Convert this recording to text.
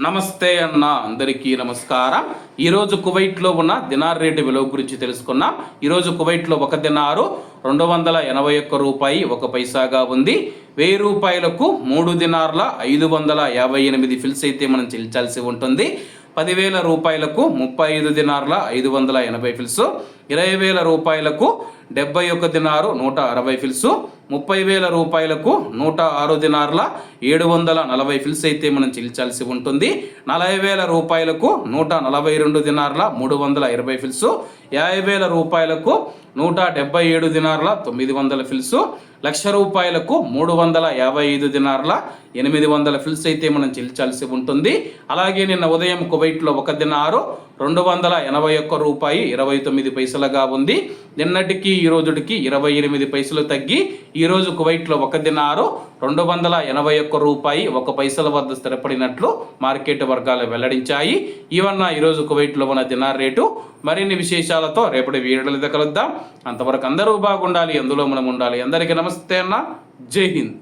నమస్తే అన్న, అందరికీ నమస్కారం. ఈరోజు కువైట్లో ఉన్న దినార్ రేటు విలువ గురించి తెలుసుకున్నాం. ఈరోజు కువైట్లో ఒక దినారు 281 రూపాయి 1 పైసాగా ఉంది. 1000 రూపాయలకు 3 దినార్ల 558 ఫిల్స్ అయితే మనం చెల్లించాల్సి ఉంటుంది. 10,000 రూపాయలకు 35 దినార్ల 580 ఫిల్స్, 20,000 రూపాయలకు 71 దినారు 160 ఫిల్స్, 30,000 రూపాయలకు 106 దినార్ల 740 ఫిల్స్ అయితే మనం చెల్లించాల్సి ఉంటుంది. 40,000 రూపాయలకు 142 దినార్ల 320 ఫిల్స్, 50,000 రూపాయలకు 177 దినార్ల 900 ఫిల్స్, 1,00,000 రూపాయలకు 355 దినార్ల 800 ఫిల్స్ అయితే మనం చెల్లించాల్సి ఉంటుంది. అలాగే నిన్న ఉదయం కువైట్లో ఒక దినారు 281 రూపాయి 29 పైసలుగా ఉంది. నిన్నటికి ఈ రోజుకి 28 పైసలు తగ్గి ఈరోజు కువైట్లో ఒక దినారు 281 రూపాయి 1 పైసల వద్ద స్థిరపడినట్లు మార్కెట్ వర్గాలు వెల్లడించాయి. ఇవన్న ఈరోజు కువైట్లో ఉన్న దినార్ రేటు. మరిన్ని విశేషాలతో రేపటి వీడియోలో కలుద్దాం. అంతవరకు అందరూ బాగుండాలి, అందులో మనం ఉండాలి. అందరికీ నమస్తే అన్న, జై హింద్.